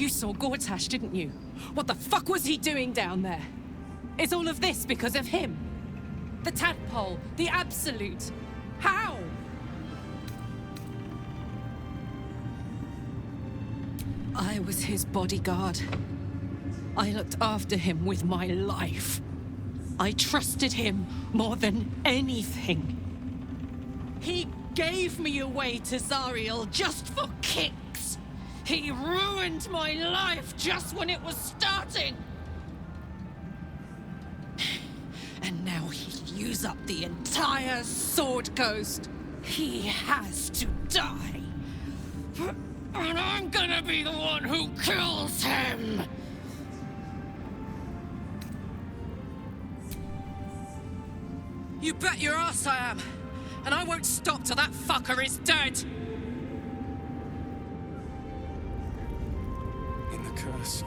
You saw Gortash, didn't you? What the fuck was he doing down there? Is all of this because of him? The tadpole, the Absolute. How? I was his bodyguard. I looked after him with my life. I trusted him more than anything. He gave me away to Zariel just for kicks. He ruined my life just when it was starting. And now he'll use up the entire Sword Coast. He has to die. And I'm gonna be the one who kills him! You bet your ass I am! And I won't stop till that fucker is dead! In the curse.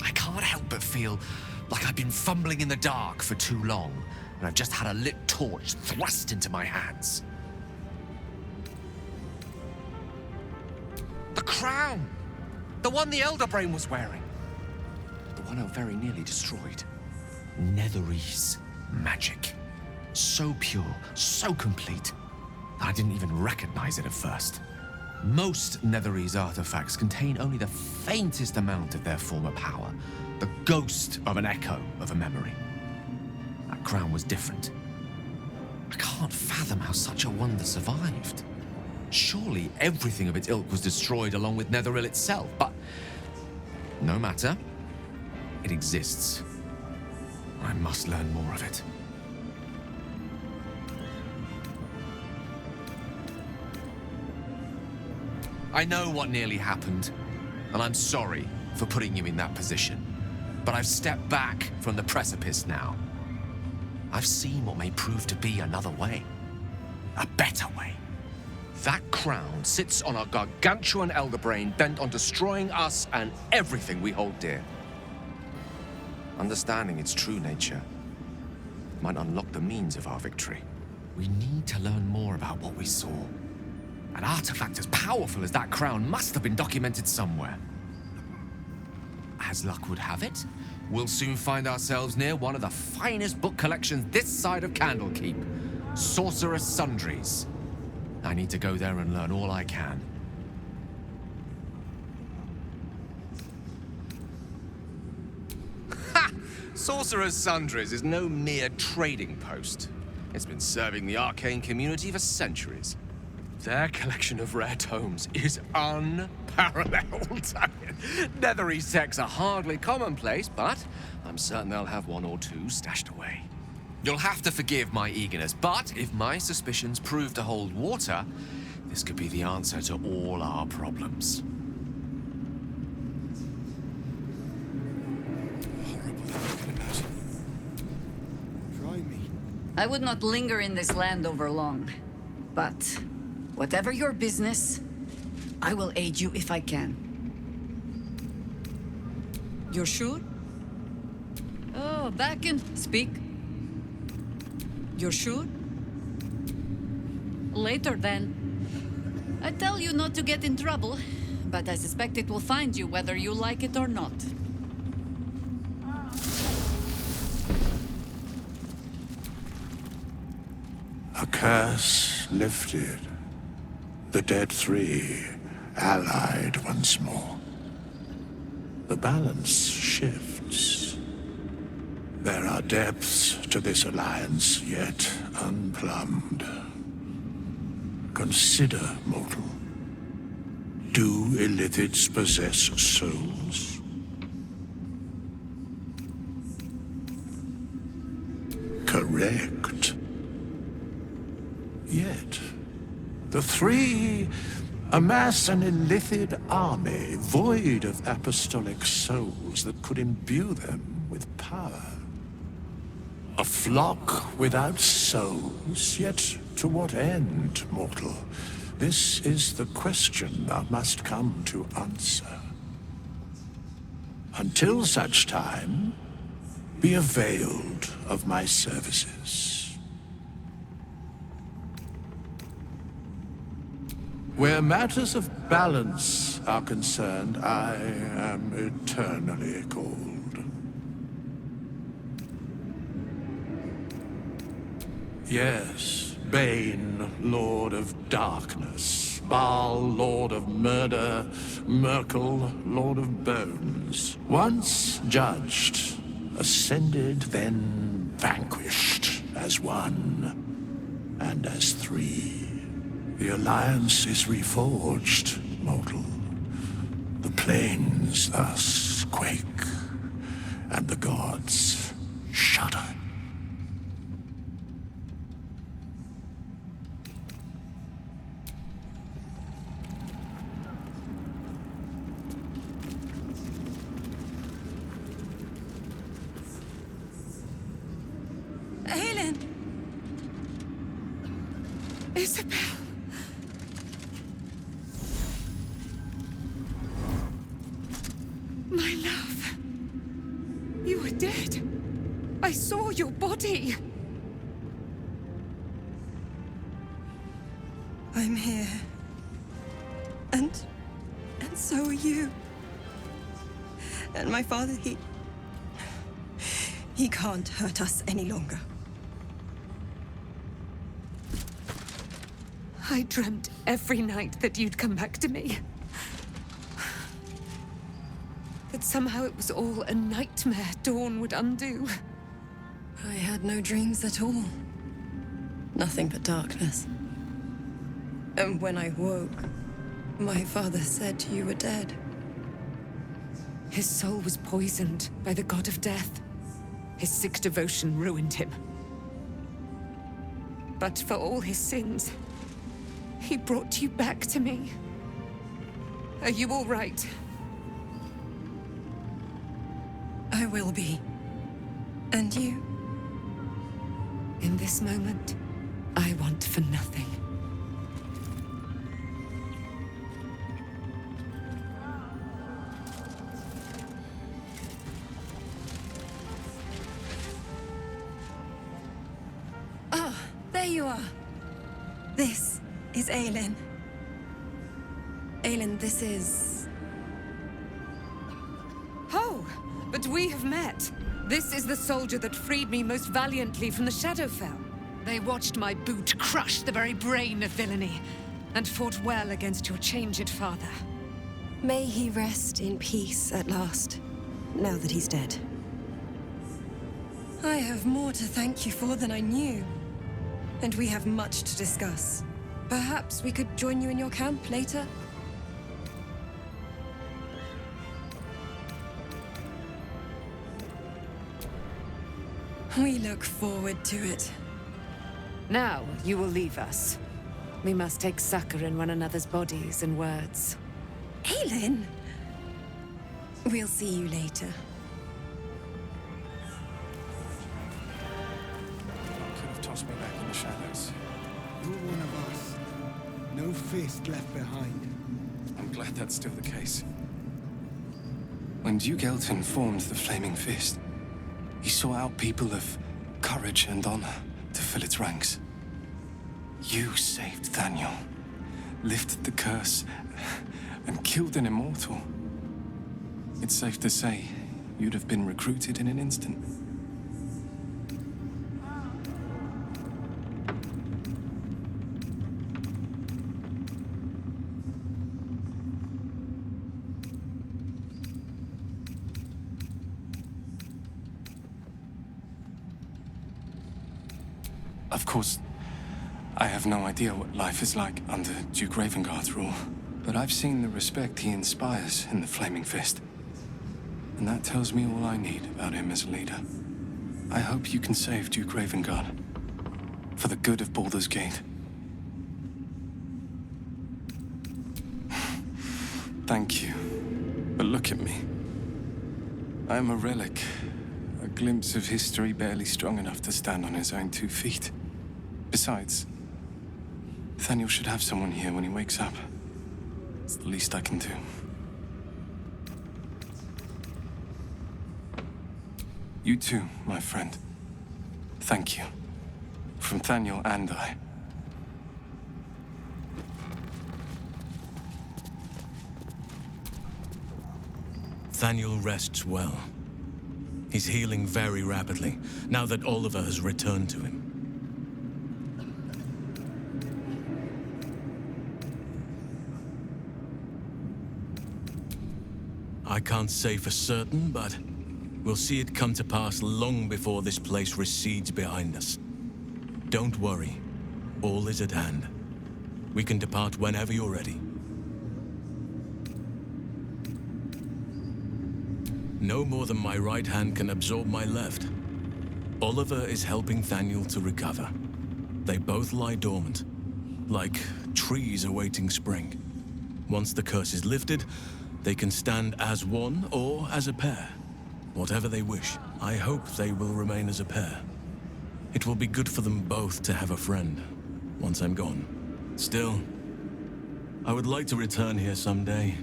I can't help but feel like I've been fumbling in the dark for too long, and I've just had a lit torch thrust into my hands. The crown! The one the Elder Brain was wearing. The one I very nearly destroyed. Netherese magic. So pure, so complete, that I didn't even recognize it at first. Most Netherese artifacts contain only the faintest amount of their former power, the ghost of an echo of a memory. That crown was different. I can't fathom how such a wonder survived. Surely everything of its ilk was destroyed along with Netheril itself, but no matter. It exists. I must learn more of it. I know what nearly happened, and I'm sorry for putting you in that position. But I've stepped back from the precipice now. I've seen what may prove to be another way. A better way. That crown sits on a gargantuan elder brain bent on destroying us and everything we hold dear. Understanding its true nature might unlock the means of our victory. We need to learn more about what we saw. An artifact as powerful as that crown must have been documented somewhere. As luck would have it, we'll soon find ourselves near one of the finest book collections this side of Candlekeep, Sorcerer's Sundries. I need to go there and learn all I can. Ha! Sorcerer's Sundries is no mere trading post. It's been serving the arcane community for centuries. Their collection of rare tomes is unparalleled. Netherese texts are hardly commonplace, but I'm certain they'll have one or two stashed away. You'll have to forgive my eagerness, but if my suspicions prove to hold water, this could be the answer to all our problems. Horrible that I can imagine. Try me. I would not linger in this land over long, but whatever your business, I will aid you if I can. You're sure? Oh, back and speak. You're sure? Later, then. I tell you not to get in trouble, but I suspect it will find you whether you like it or not. A curse lifted. The dead three allied once more. The balance shifts. There are depths to this alliance yet unplumbed. Consider, mortal. Do illithids possess souls? Correct. Yet, the three amass an illithid army void of apostolic souls that could imbue them with power. A flock without souls, yet to what end, mortal? This is the question thou must come to answer. Until such time, be availed of my services. Where matters of balance are concerned, I am eternally cold. Yes, Bane, Lord of Darkness, Baal, Lord of Murder, Merkel, Lord of Bones. Once judged, ascended, then vanquished as one, and as three. The alliance is reforged, mortal. The plains thus quake, and the gods shudder. Aelin! Isabel! My love. You were dead. I saw your body. I'm here. And so are you. And my father, he can't hurt us any longer. I dreamt every night that you'd come back to me. That somehow it was all a nightmare Dawn would undo. I had no dreams at all. Nothing but darkness. And when I woke, my father said you were dead. His soul was poisoned by the god of death. His sick devotion ruined him. But for all his sins, he brought you back to me. Are you all right? I will be. And you? In this moment, I want for nothing. Ah, there you are. This is Aelin. Aelin, this is... Oh, but we have met. This is the soldier that freed me most valiantly from the Shadowfell. They watched my boot crush the very brain of villainy, and fought well against your changed father. May he rest in peace at last, now that he's dead. I have more to thank you for than I knew. And we have much to discuss. Perhaps we could join you in your camp later? We look forward to it. Now, you will leave us. We must take succor in one another's bodies and words. Aelin! We'll see you later. Could have tossed me back in the shadows. You're one of us. No fist left behind. I'm glad that's still the case. When Duke Elton formed the Flaming Fist, he sought out people of courage and honor to fill its ranks. You saved Thaniel, lifted the curse, and killed an immortal. It's safe to say you'd have been recruited in an instant. Of course, I have no idea what life is like under Duke Ravengard's rule, but I've seen the respect he inspires in the Flaming Fist. And that tells me all I need about him as a leader. I hope you can save Duke Ravengard, for the good of Baldur's Gate. Thank you, but look at me. I am a relic, a glimpse of history barely strong enough to stand on his own 2 feet. Besides, Thaniel should have someone here when he wakes up. It's the least I can do. You too, my friend. Thank you. From Thaniel and I. Thaniel rests well. He's healing very rapidly, now that Oliver has returned to him. I can't say for certain, but we'll see it come to pass long before this place recedes behind us. Don't worry. All is at hand. We can depart whenever you're ready. No more than my right hand can absorb my left. Oliver is helping Thaniel to recover. They both lie dormant, like trees awaiting spring. Once the curse is lifted, they can stand as one or as a pair. Whatever they wish. I hope they will remain as a pair. It will be good for them both to have a friend, once I'm gone. Still, I would like to return here someday.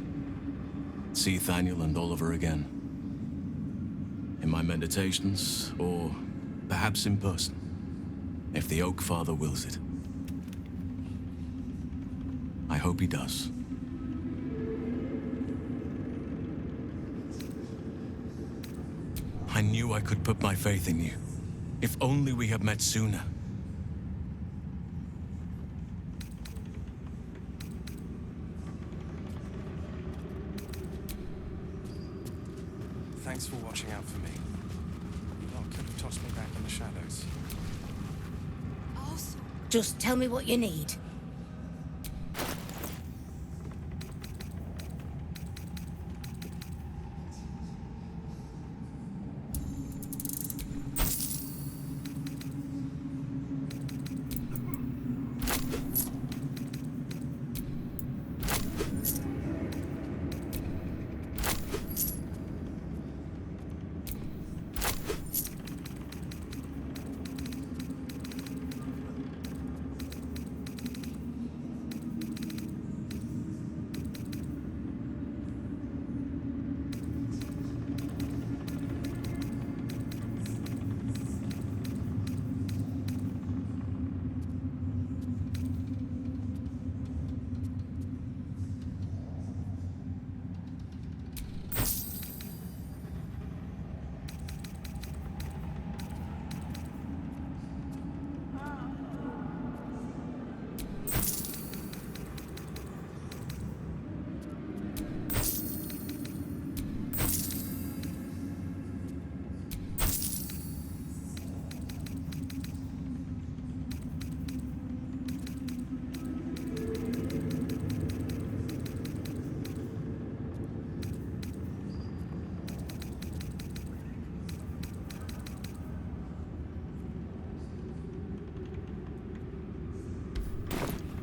See Thaniel and Oliver again. In my meditations, or perhaps in person, if the Oak Father wills it. I hope he does. I knew I could put my faith in you. If only we had met sooner. Thanks for watching out for me. You could have tossed me back in the shadows. Just tell me what you need.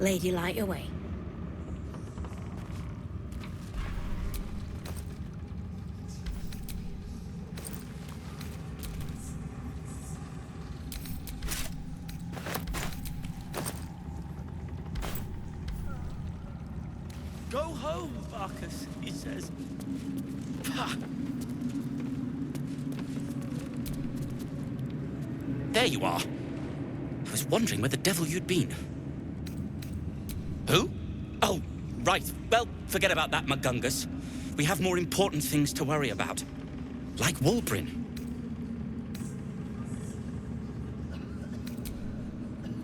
Lady, light your way. Go home, Marcus, he says. Pah. There you are. I was wondering where the devil you'd been. Who? Oh, right. Well, forget about that, McGungus. We have more important things to worry about. Like Wulbrin.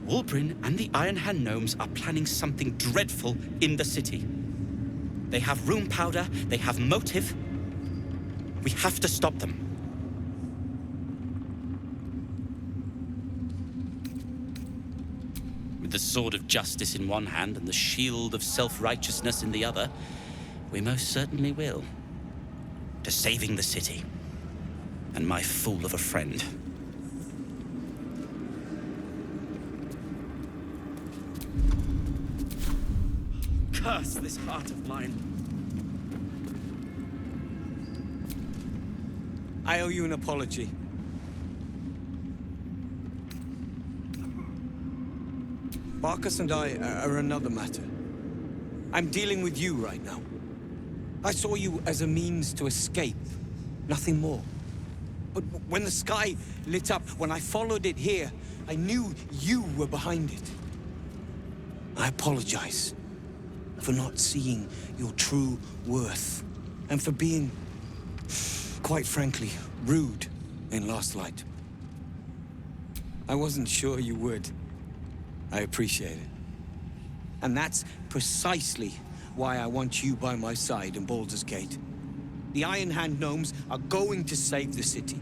Wulbrin and the Iron Hand Gnomes are planning something dreadful in the city. They have room powder, they have motive. We have to stop them. With the sword of justice in one hand and the shield of self-righteousness in the other, we most certainly will. To saving the city. And my fool of a friend. Curse this heart of mine. I owe you an apology. Marcus and I are another matter. I'm dealing with you right now. I saw you as a means to escape, nothing more. But when the sky lit up, when I followed it here, I knew you were behind it. I apologize for not seeing your true worth, and for being quite frankly, rude in Last Light. I wasn't sure you would. I appreciate it. And that's precisely why I want you by my side in Baldur's Gate. The Iron Hand gnomes are going to save the city.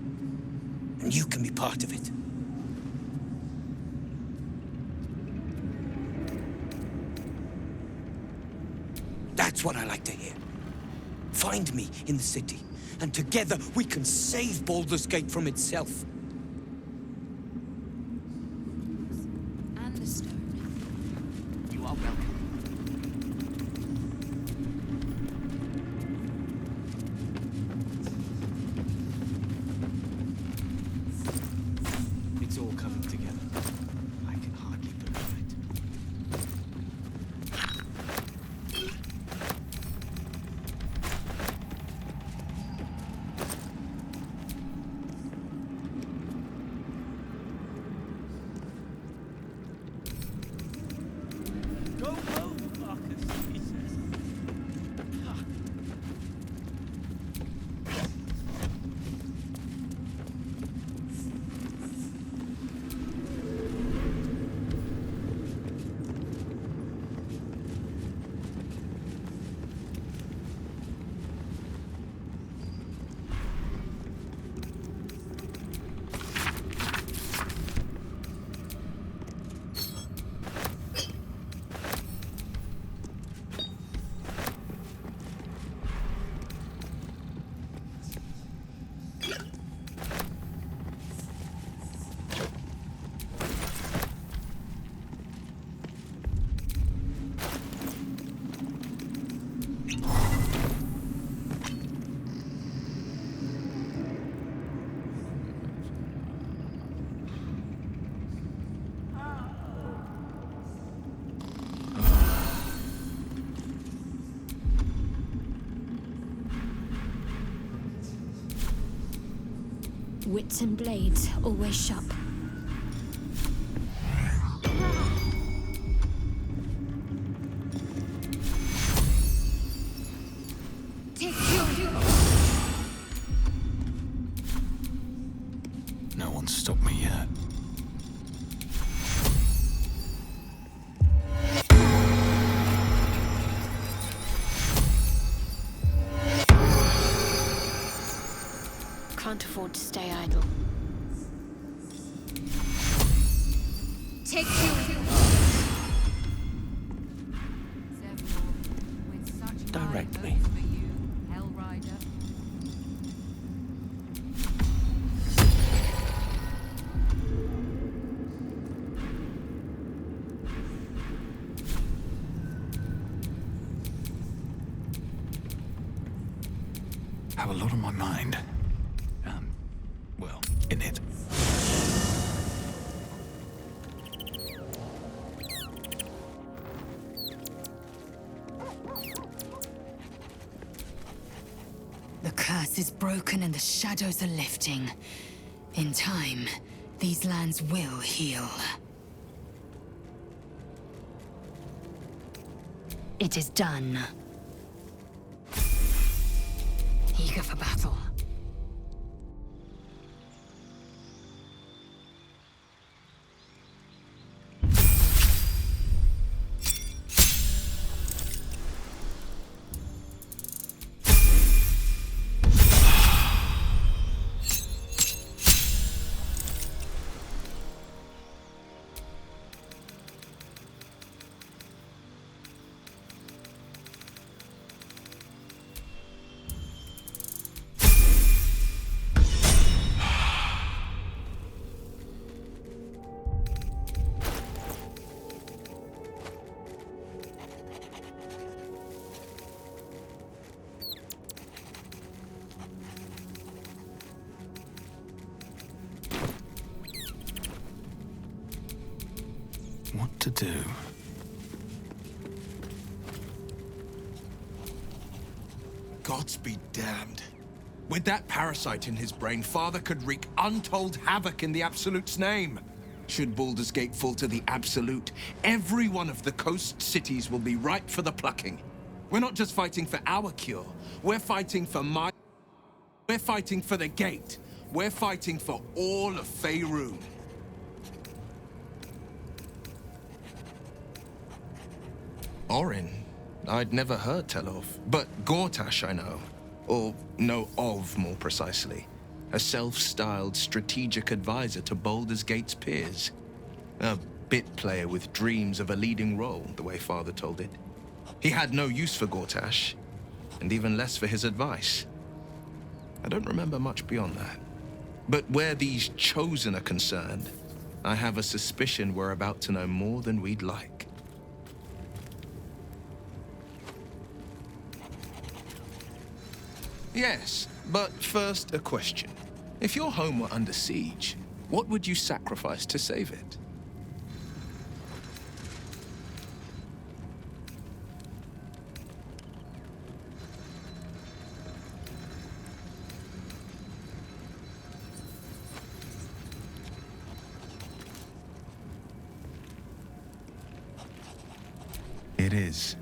And you can be part of it. That's what I like to hear. Find me in the city, and together we can save Baldur's Gate from itself. And the stone. You are welcome. It's all coming together. I can hardly believe it. Go home, Marcus, he says. Wits and blades always sharp. No one's stopped me yet. Can't afford to stay idle. Take you. Direct me. Have a lot on my mind. Well, in it. The curse is broken and the shadows are lifting. In time, these lands will heal. It is done. Eager for battle. What to do? Gods be damned. With that parasite in his brain, Father could wreak untold havoc in the Absolute's name. Should Baldur's Gate fall to the Absolute, every one of the coast cities will be ripe for the plucking. We're not just fighting for our cure, we're fighting for my... We're fighting for the gate. We're fighting for all of Faerun. Orin? I'd never heard tell of, but Gortash I know. Or know of, more precisely. A self-styled strategic advisor to Baldur's Gate's peers. A bit player with dreams of a leading role, the way Father told it. He had no use for Gortash, and even less for his advice. I don't remember much beyond that. But where these Chosen are concerned, I have a suspicion we're about to know more than we'd like. Yes, but first a question. If your home were under siege, what would you sacrifice to save it? It is.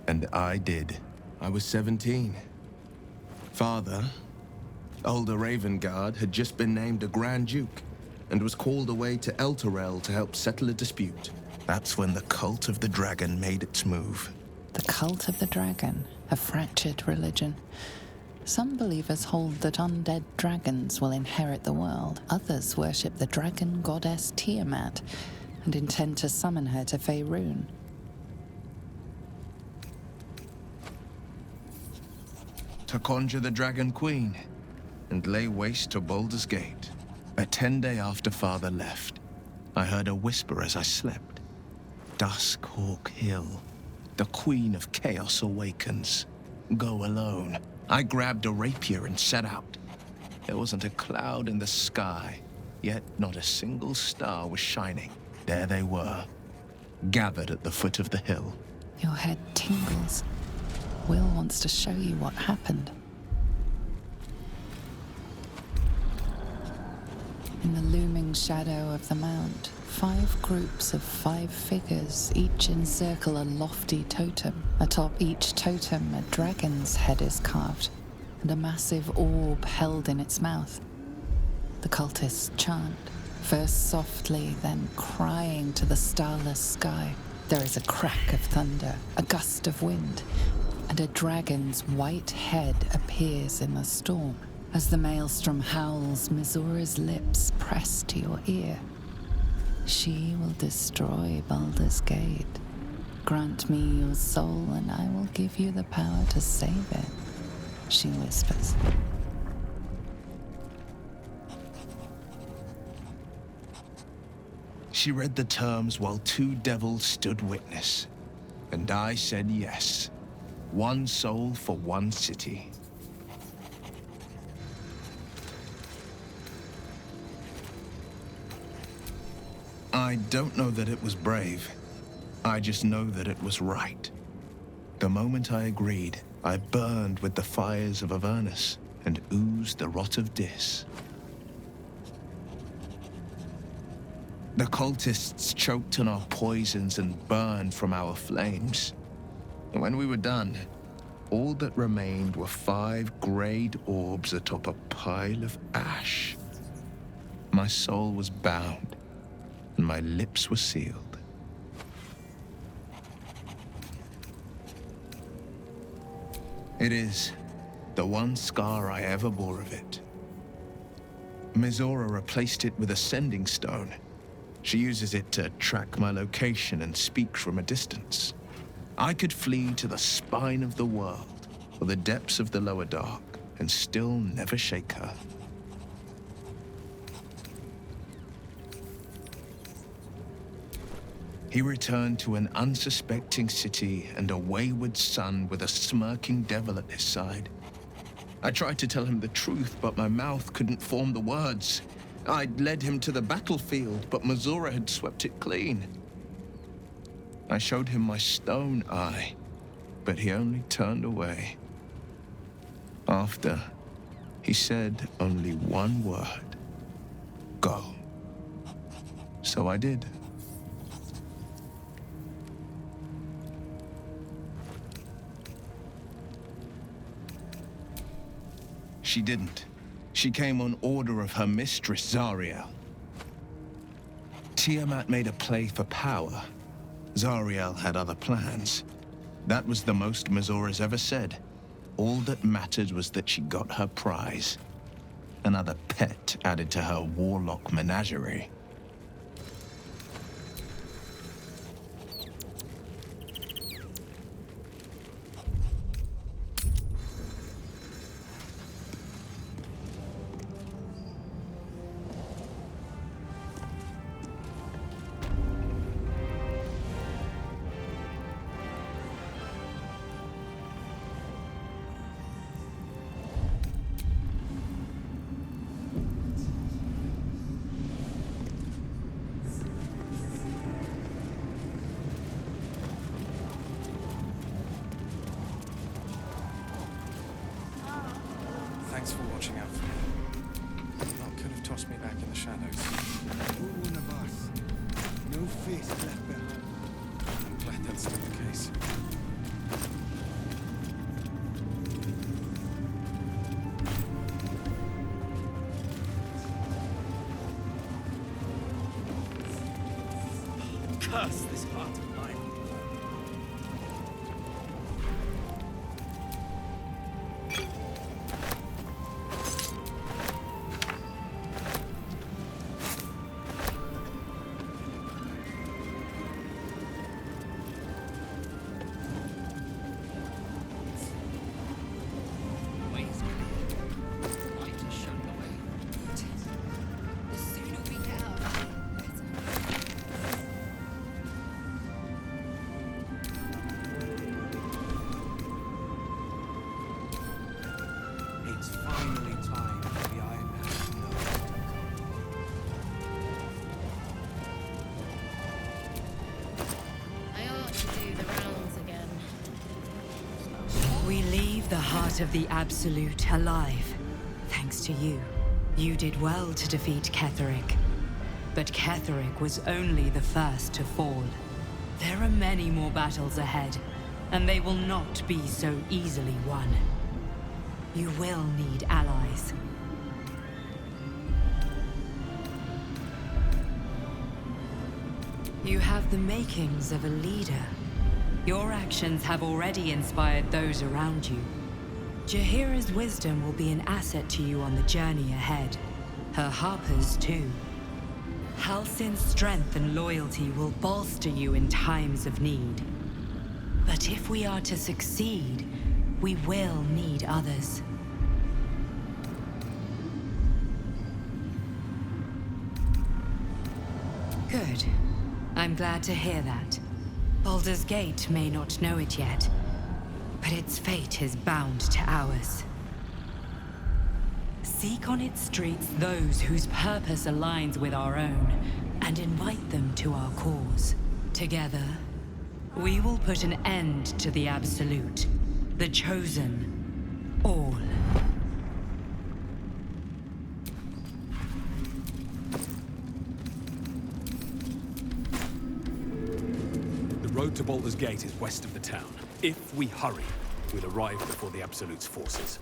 And I did. I was 17. Father, older Ravengard, had just been named a Grand Duke and was called away to Elturel to help settle a dispute. That's when the cult of the dragon made its move. The cult of the dragon, a fractured religion. Some believers hold that undead dragons will inherit the world. Others worship the dragon goddess Tiamat and intend to summon her to Faerun. To conjure the Dragon Queen and lay waste to Baldur's Gate. A 10-day after Father left, I heard a whisper as I slept. Duskhawk Hill, the Queen of Chaos awakens. Go alone. I grabbed a rapier and set out. There wasn't a cloud in the sky, yet not a single star was shining. There they were, gathered at the foot of the hill. Your head tingles. Will wants to show you what happened. In the looming shadow of the mount, 5 groups of 5 figures each encircle a lofty totem. Atop each totem, a dragon's head is carved, and a massive orb held in its mouth. The cultists chant, first softly, then crying to the starless sky. There is a crack of thunder, a gust of wind, and a dragon's white head appears in the storm. As the maelstrom howls, Mizora's lips press to your ear. She will destroy Baldur's Gate. Grant me your soul, and I will give you the power to save it, she whispers. She read the terms while 2 devils stood witness, and I said yes. 1 soul for 1 city. I don't know that it was brave. I just know that it was right. The moment I agreed, I burned with the fires of Avernus and oozed the rot of Dis. The cultists choked on our poisons and burned from our flames. And when we were done, all that remained were 5 grayed orbs atop a pile of ash. My soul was bound, and my lips were sealed. It is the one scar I ever bore of it. Mizora replaced it with a sending stone. She uses it to track my location and speak from a distance. I could flee to the spine of the world, or the depths of the lower dark, and still never shake her. He returned to an unsuspecting city and a wayward son with a smirking devil at his side. I tried to tell him the truth, but my mouth couldn't form the words. I'd led him to the battlefield, but Mizora had swept it clean. I showed him my stone eye, but he only turned away. After, he said only one word: go. So I did. she didn't. She came on order of her mistress, Zariel. Tiamat made a play for power. Zariel had other plans. That was the most Mazora's ever said. All that mattered was that she got her prize. Another pet added to her warlock menagerie. Thanks for watching out for me. Lot could have tossed me back in the shadows. No one of us. No face left behind. I'm glad that's still the case. Curse this heart of mine. It's finally time for the Iron Man to know to I ought to do the rounds again. We leave the heart of the Absolute alive. Thanks to you. You did well to defeat Ketheric. But Ketheric was only the first to fall. There are many more battles ahead, and they will not be so easily won. You will need allies. You have the makings of a leader. Your actions have already inspired those around you. Jaheira's wisdom will be an asset to you on the journey ahead. Her harpers, too. Halsin's strength and loyalty will bolster you in times of need. But if we are to succeed, we will need others. Good. I'm glad to hear that. Baldur's Gate may not know it yet, but its fate is bound to ours. Seek on its streets those whose purpose aligns with our own, and invite them to our cause. Together, we will put an end to the Absolute, the Chosen, all. The road to Baldur's Gate is west of the town. If we hurry, we'll arrive before the Absolute's forces.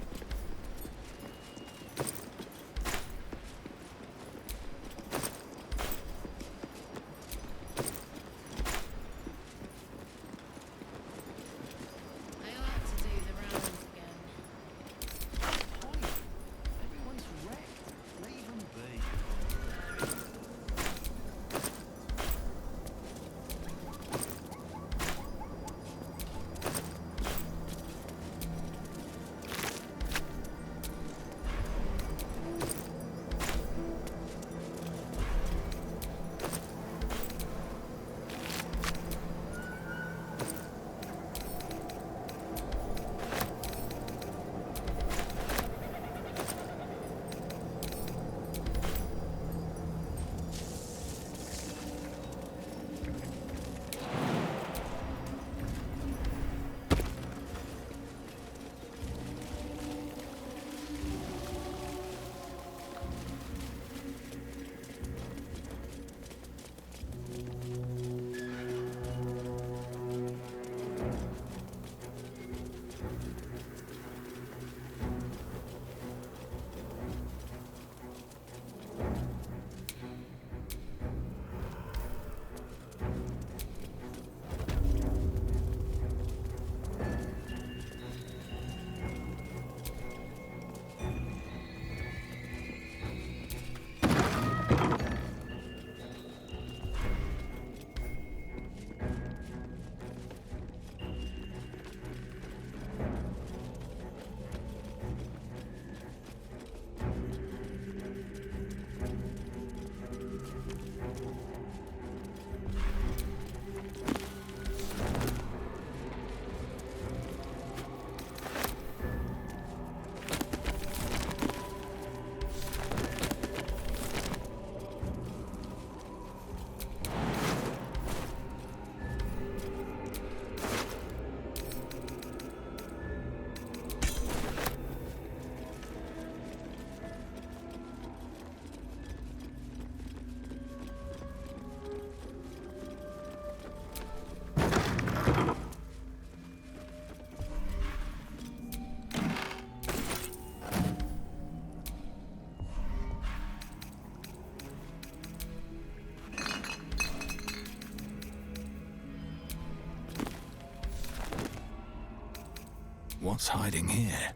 What's hiding here?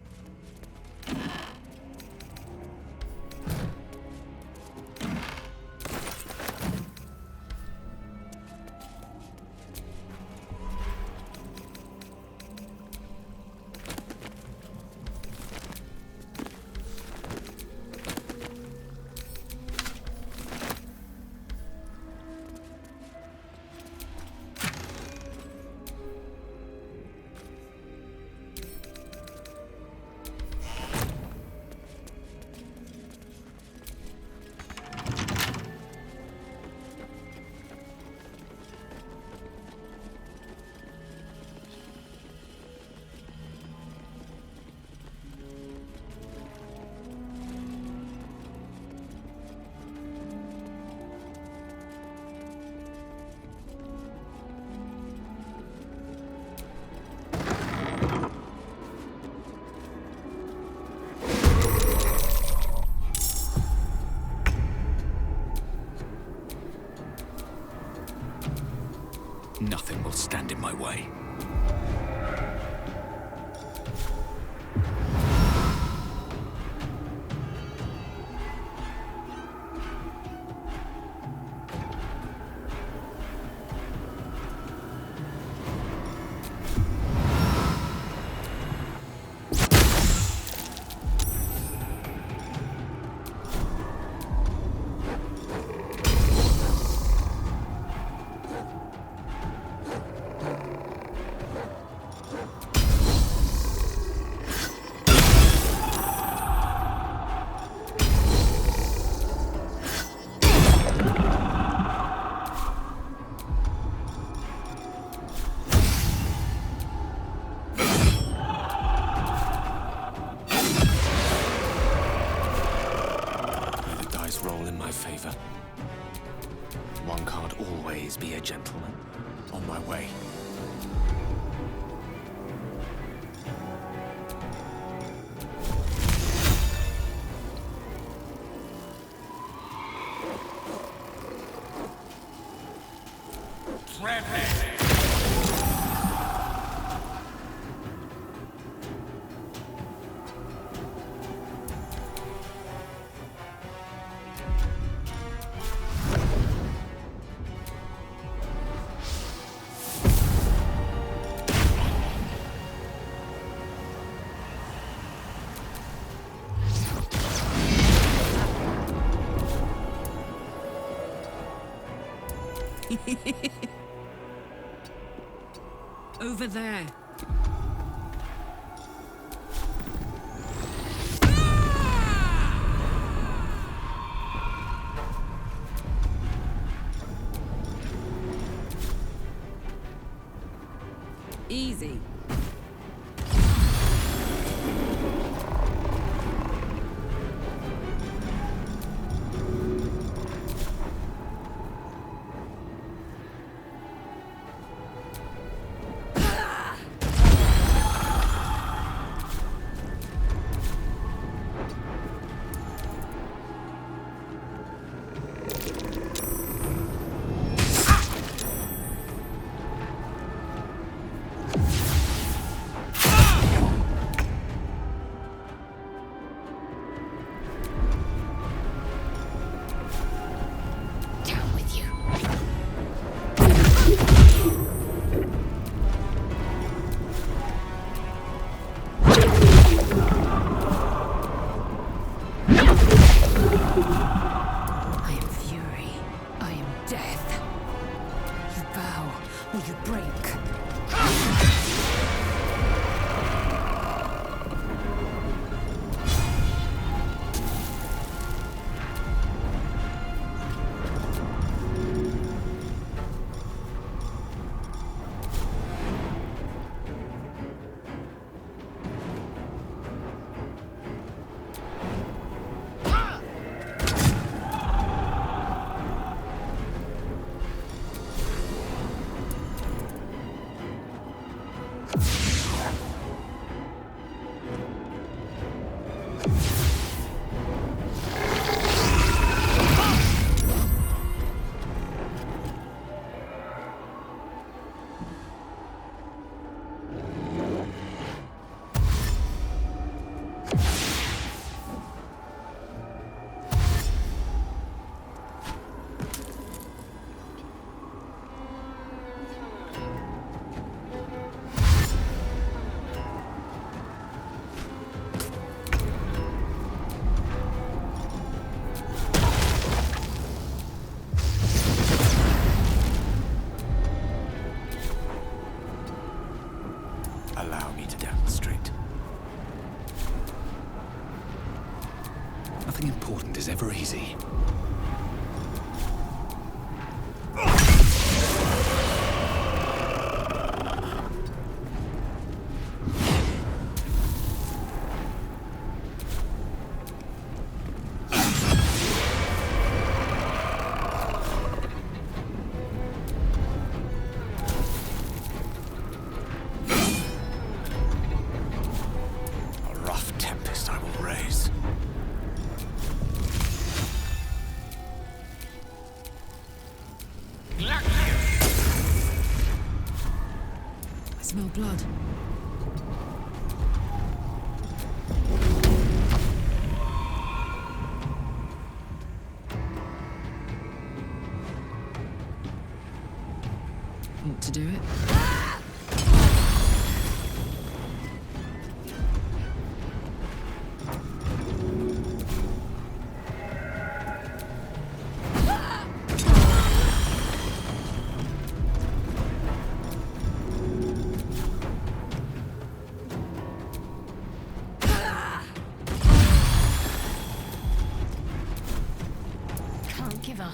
Nothing will stand in my way. Roll in my favor. One can't always be a gentleman. On my way. Over there. Easy. never easy. I smell blood. Want to do it? Can't give up.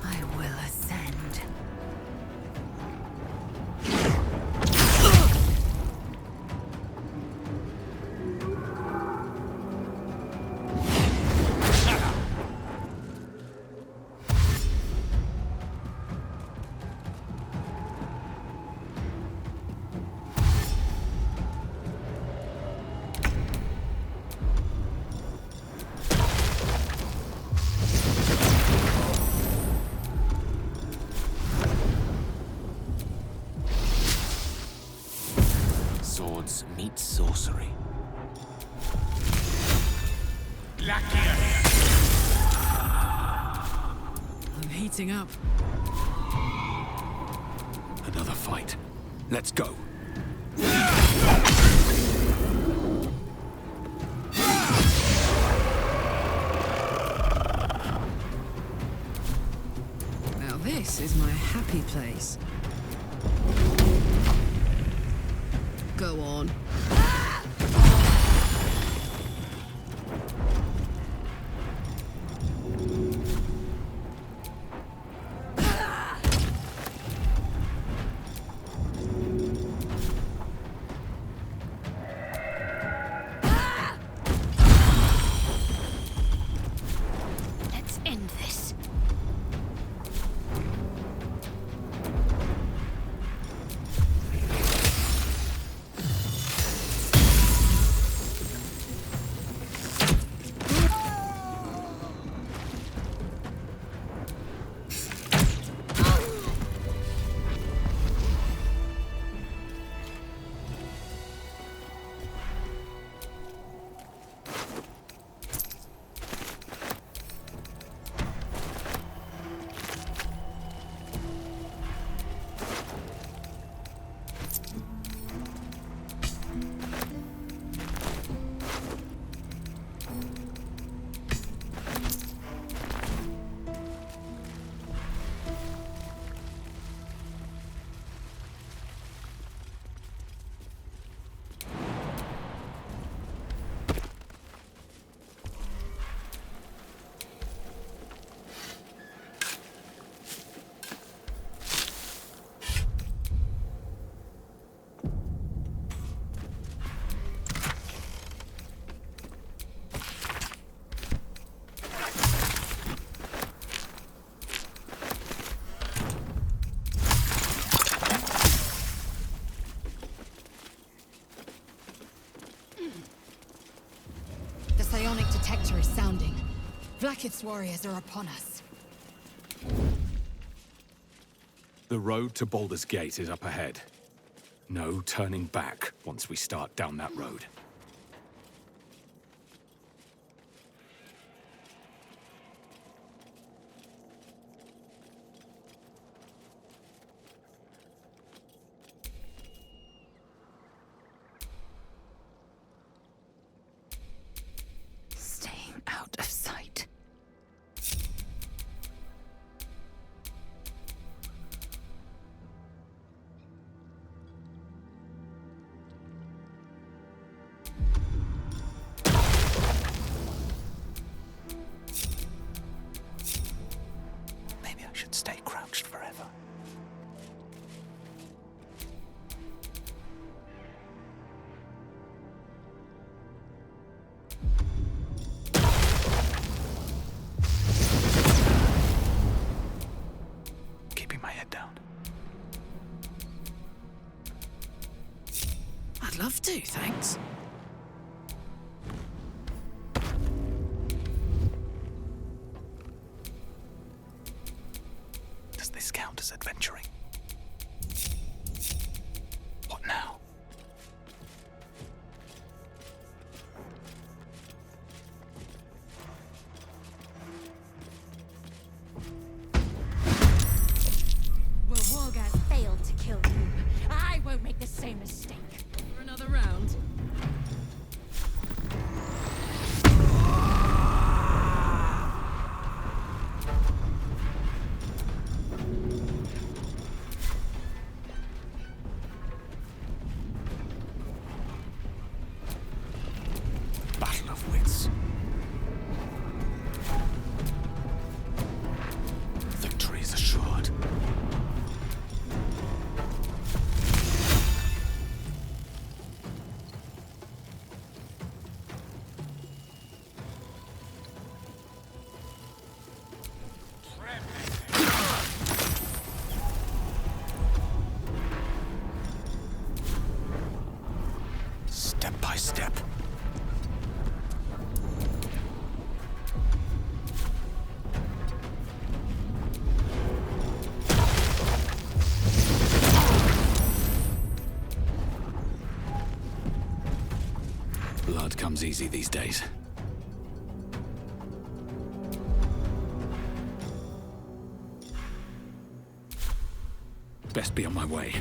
I will ascend. Swords meet sorcery. I'm heating up. Another fight. Let's go. Now this is my happy place. Go on. Let's end this. The psionic detector is sounding. Vlaakith's warriors are upon us. The road to Baldur's Gate is up ahead. No turning back once we start down that road. do, thanks. Does this count as adventuring? What now? Well, Wargaz failed to kill you. I won't make the same mistake. For another round. Battle of wits. Victory is assured. Step by step. Blood comes easy these days. Best be on my way.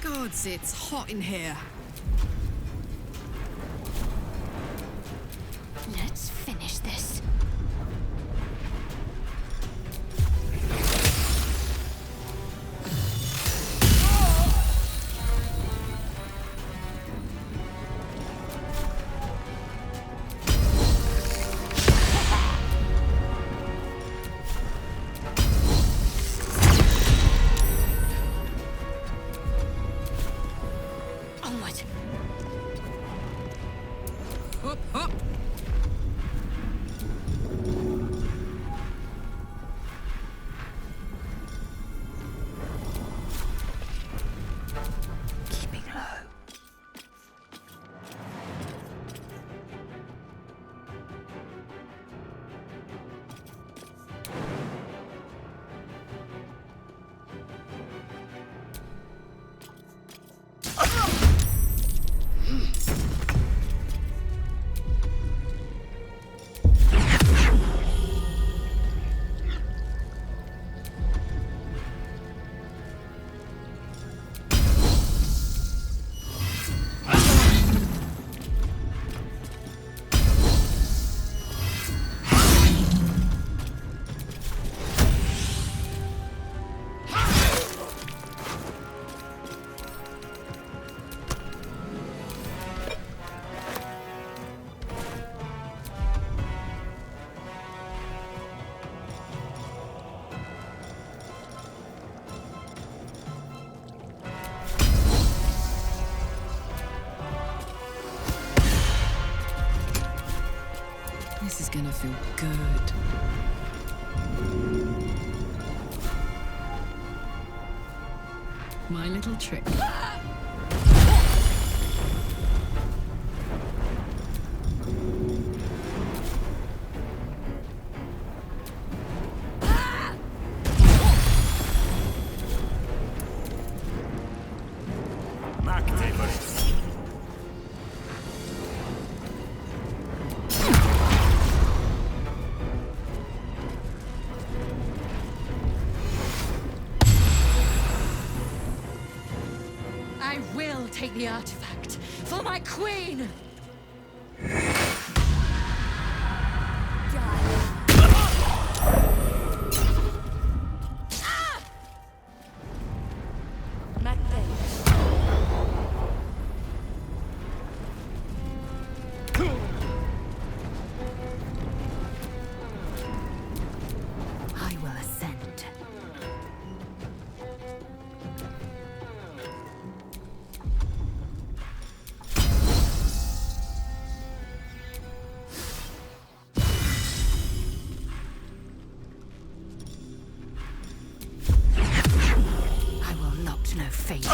Gods, it's hot in here. Let's finish this. Onward. Up, up. Keeping low. This is gonna feel good. My little trick. For my queen! I will ascend. I will not know fate.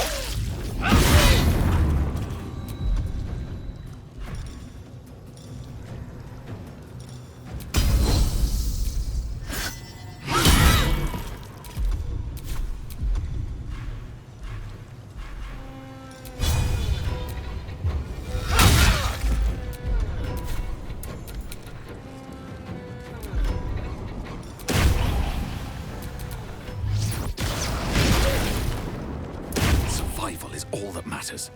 Survival is all that matters.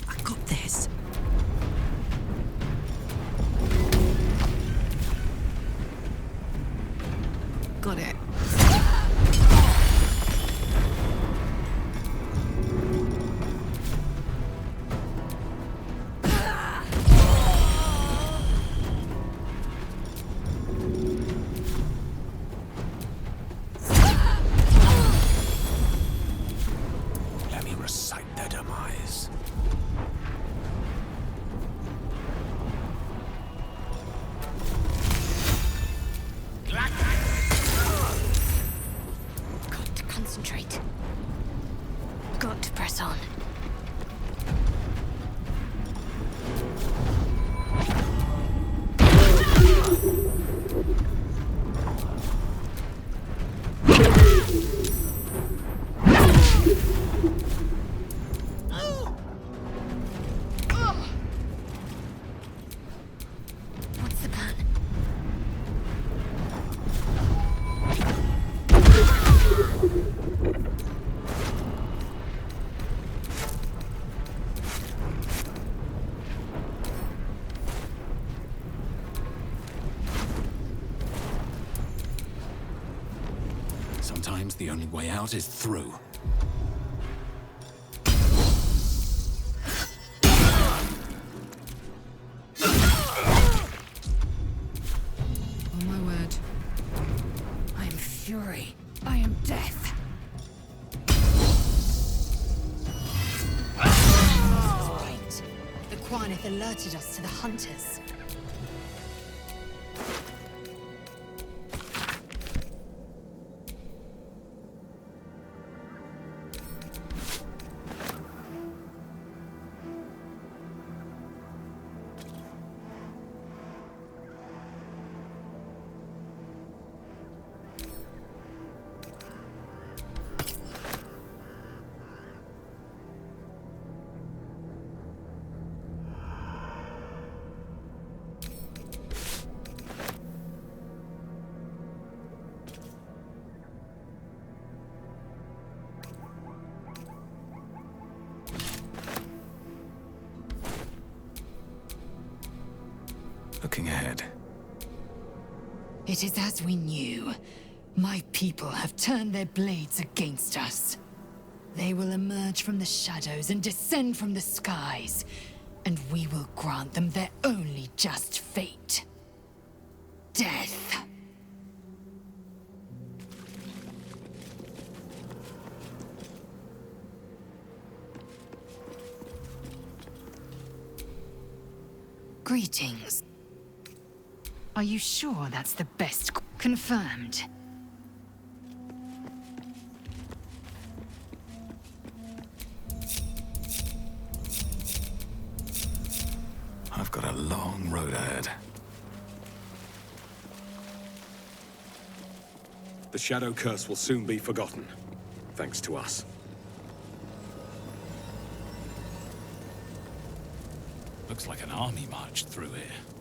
I got this. Got it. Let me recite their demise. Got to concentrate. Got to press on. What's the plan? Sometimes the only way out is through. Oh my word. I am fury. I am death. Right. The Quanith alerted us to the hunters. Looking ahead. It is as we knew. My people have turned their blades against us. They will emerge from the shadows and descend from the skies, and we will grant them their only just fate. Death. Greetings. Are you sure that's the best? Confirmed. I've got a long road ahead. The Shadow Curse will soon be forgotten, thanks to us. Looks like an army marched through here.